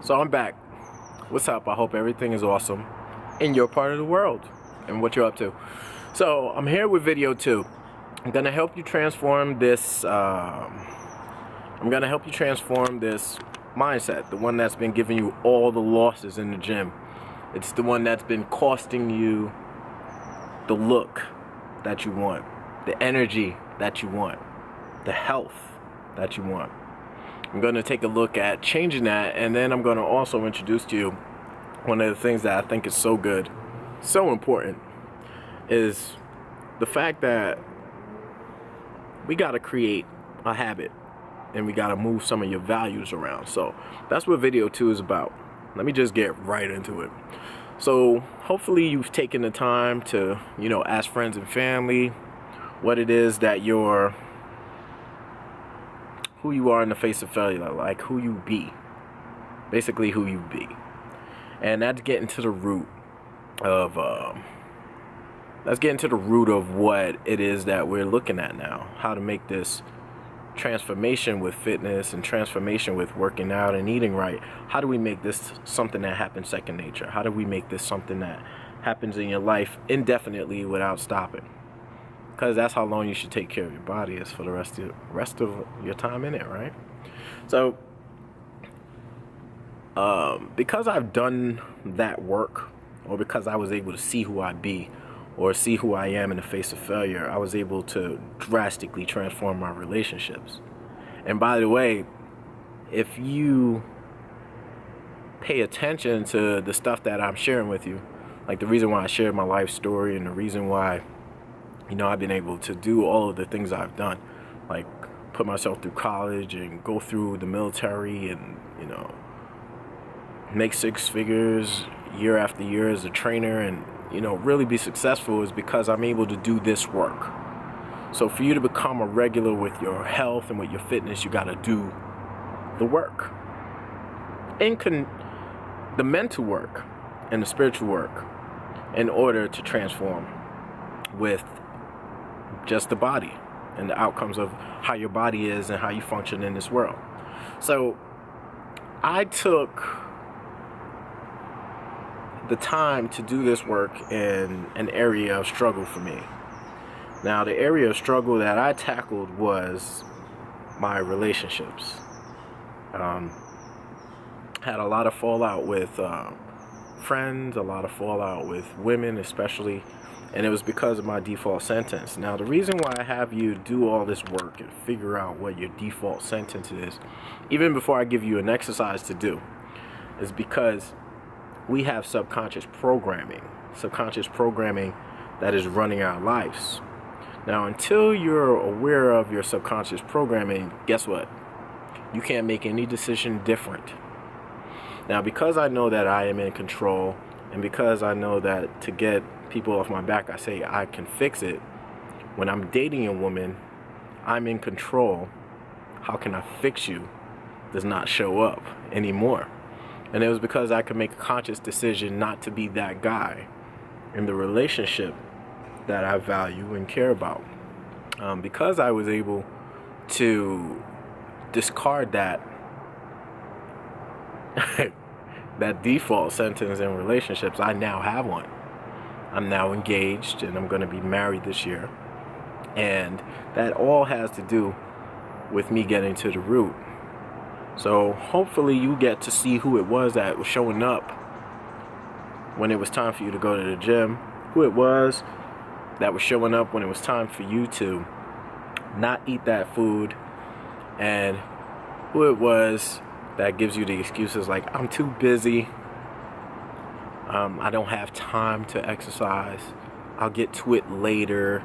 So I'm back. What's up? I hope everything is awesome in your part of the world and what you're up to. So I'm here with video 2. I'm gonna help you transform this. Mindset, the one that's been giving you all the losses in the gym. It's the one that's been costing you the look that you want, the energy that you want, the health that you want. I'm going to take a look at changing that, and then I'm going to also introduce to you one of the things that I think is so good, so important, is the fact that we got to create a habit and we got to move some of your values around. So that's what video 2 is about. Let me just get right into it. So hopefully you've taken the time to, ask friends and family what it is that who you are in the face of failure, like who you be, basically who you be. And that's getting to the root of what it is that we're looking at now, how to make this transformation with fitness and transformation with working out and eating right. How do we make this something that happens second nature? How do we make this something that happens in your life indefinitely without stopping? Because that's how long you should take care of your body, is for the rest of your time in it, right? So because I've done that work, or because I was able to see who I be or see who I am in the face of failure, I was able to drastically transform my relationships. And by the way, if you pay attention to the stuff that I'm sharing with you, like the reason why I shared my life story and the reason why I've been able to do all of the things I've done, like put myself through college and go through the military and, make 6 figures year after year as a trainer and, really be successful, is because I'm able to do this work. So for you to become a regular with your health and with your fitness, you got to do the work. The mental work and the spiritual work in order to transform with just the body and the outcomes of how your body is and how you function in this world. So I took the time to do this work in an area of struggle for me. Now, the area of struggle that I tackled was my relationships. Had a lot of fallout with friends, a lot of fallout with women especially, and it was because of my default sentence. Now, the reason why I have you do all this work and figure out what your default sentence is, even before I give you an exercise to do, is because we have subconscious programming that is running our lives. Now, until you're aware of your subconscious programming, guess what? You can't make any decision different. Now, because I know that I am in control, and because I know that to get people off my back, I say I can fix it. When I'm dating a woman, I'm in control. How can I fix you does not show up anymore. And it was because I could make a conscious decision not to be that guy in the relationship that I value and care about. Because I was able to discard that that default sentence in relationships, I now have one. I'm now engaged and I'm going to be married this year. And that all has to do with me getting to the root. So hopefully you get to see who it was that was showing up when it was time for you to go to the gym, who it was that was showing up when it was time for you to not eat that food, and who it was that gives you the excuses like, I'm too busy, I don't have time to exercise, I'll get to it later.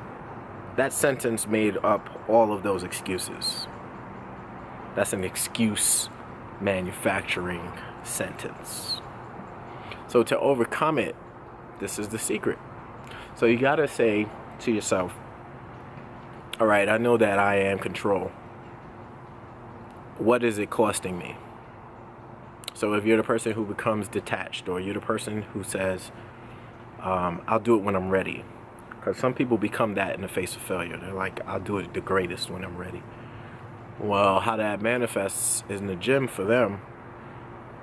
That sentence made up all of those excuses. That's an excuse manufacturing sentence. So to overcome it, this is the secret. So you gotta say to yourself, all right, I know that I am control. What is it costing me? So if you're the person who becomes detached, or you're the person who says, I'll do it when I'm ready. Because some people become that in the face of failure. They're like, I'll do it the greatest when I'm ready. Well, how that manifests in the gym for them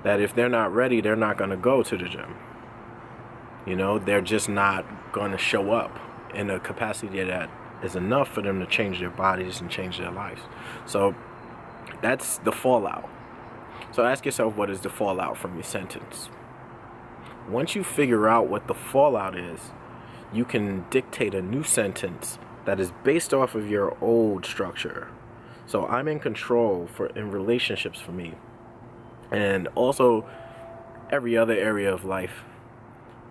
that if they're not ready, they're not going to go to the gym. You know, they're just not going to show up in a capacity that is enough for them to change their bodies and change their lives. So that's the fallout. So ask yourself, what is the fallout from your sentence? Once you figure out what the fallout is, you can dictate a new sentence that is based off of your old structure. So I'm in control in relationships for me, and also every other area of life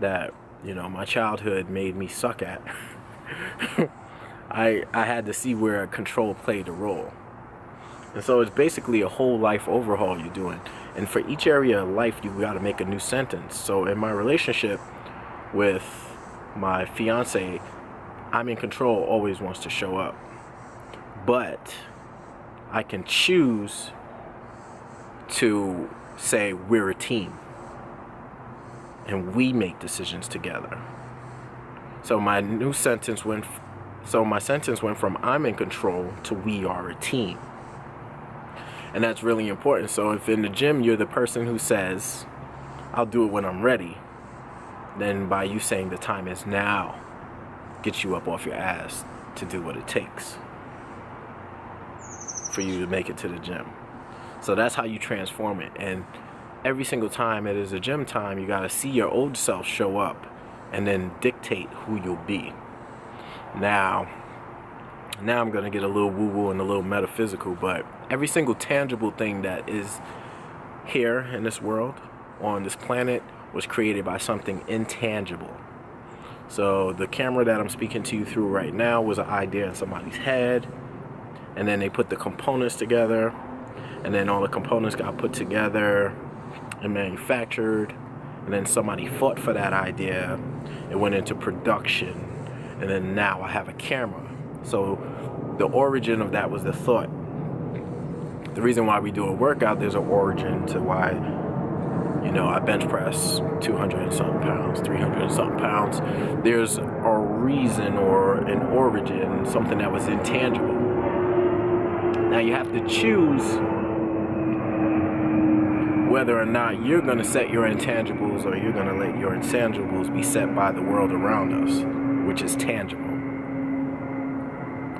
that, you know, my childhood made me suck at. I had to see where control played a role. And so it's basically a whole life overhaul you're doing. And for each area of life, you got to make a new sentence. So in my relationship with my fiance, I'm in control always wants to show up. But I can choose to say we're a team and we make decisions together. So my sentence went from I'm in control to we are a team. And that's really important. So if in the gym you're the person who says, I'll do it when I'm ready, then by you saying the time is now, get you up off your ass to do what it takes for you to make it to the gym. So that's how you transform it. And every single time it is a gym time, you got to see your old self show up and then dictate who you'll be. Now I'm going to get a little woo-woo and a little metaphysical, but every single tangible thing that is here in this world, on this planet, was created by something intangible. So the camera that I'm speaking to you through right now was an idea in somebody's head, and then they put the components together, and then all the components got put together and manufactured, and then somebody fought for that idea. It went into production, and then now I have a camera. So the origin of that was the thought. The reason why we do a workout, there's an origin to why, you know, I bench press 200 and something pounds, 300 and something pounds. There's a reason or an origin, something that was intangible. Now you have to choose whether or not you're going to set your intangibles or you're going to let your intangibles be set by the world around us, which is tangible.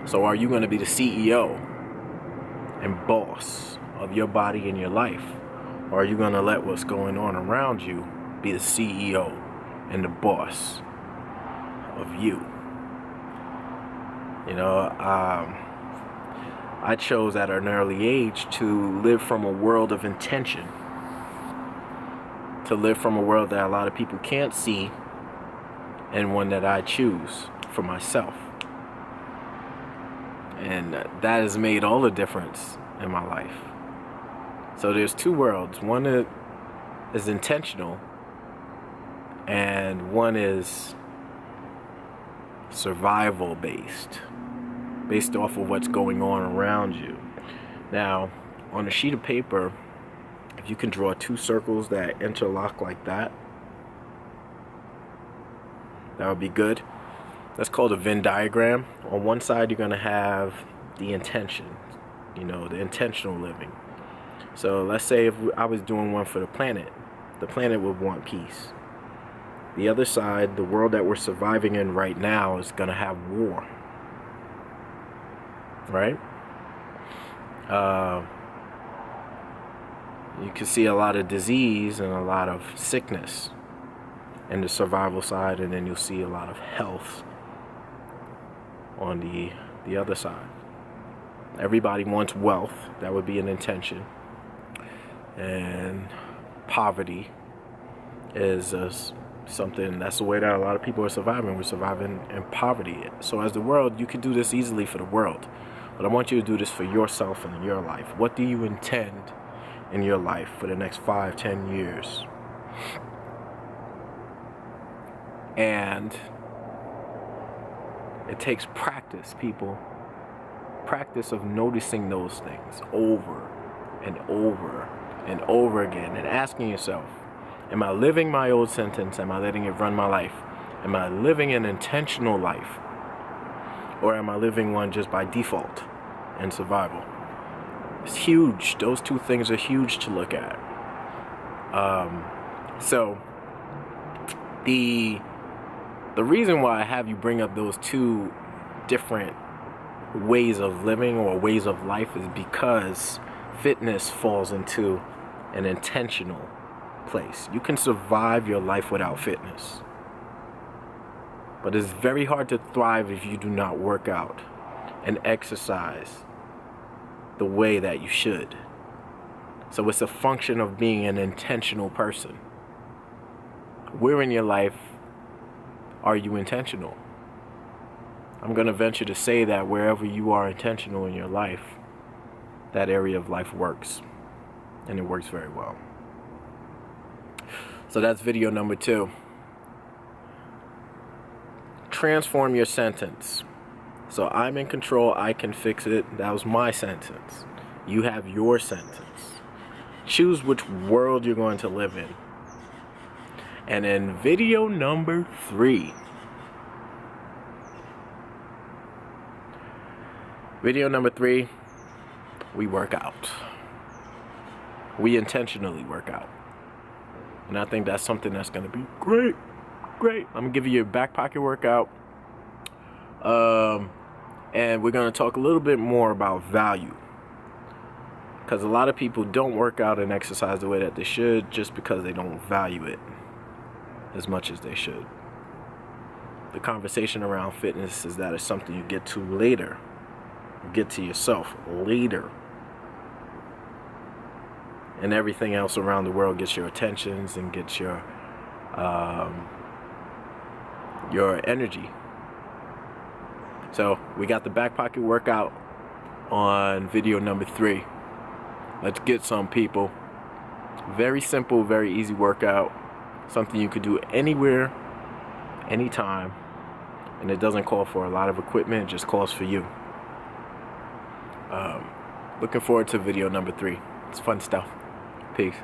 So are you going to be the CEO and boss of your body and your life? Or are you going to let what's going on around you be the CEO and the boss of you? You know, I chose at an early age to live from a world of intention. To live from a world that a lot of people can't see, and one that I choose for myself. And that has made all the difference in my life. So there's two worlds. One is intentional, and one is survival based off of what's going on around you. Now, on a sheet of paper, if you can draw two circles that interlock like that, that would be good. That's called a Venn diagram. On one side, you're going to have the intention, you know, the intentional living. So let's say if I was doing one for the planet would want peace. The other side, the world that we're surviving in right now, is going to have war. Right? You can see a lot of disease and a lot of sickness in the survival side, and then you'll see a lot of health on the other side. Everybody wants wealth. That would be an intention. And poverty is something, that's the way that a lot of people are surviving. We're surviving in poverty. So as the world, you can do this easily for the world. But I want you to do this for yourself and in your life. What do you intend in your life for the next 5-10 years? And it takes practice, people. Practice of noticing those things over and over and over again, and asking yourself, am I living my old sentence? Am I letting it run my life? Am I living an intentional life? Or am I living one just by default and survival? It's huge. Those two things are huge to look at. So the reason why I have you bring up those two different ways of living or ways of life is because fitness falls into an intentional place. You can survive your life without fitness, but it's very hard to thrive if you do not work out and exercise the way that you should. So it's a function of being an intentional person. Where in your life are you intentional? I'm going to venture to say that wherever you are intentional in your life, that area of life works, and it works very well. So that's video number 2. Transform your sentence. So I'm in control, I can fix it. That was my sentence. You have your sentence. Choose which world you're going to live in. And in video number 3, we work out. We intentionally work out. And I think that's something that's going to be great. I'm going to give you a back pocket workout. And we're going to talk a little bit more about value. Because a lot of people don't work out and exercise the way that they should just because they don't value it as much as they should. The conversation around fitness is that it's something you get to later. You get to yourself later. And everything else around the world gets your attentions and gets your energy. So we got the back pocket workout on video number 3. Let's get some, people. Very simple, very easy workout. Something you could do anywhere, anytime. And it doesn't call for a lot of equipment, it just calls for you. Looking forward to video number 3. It's fun stuff. Peace.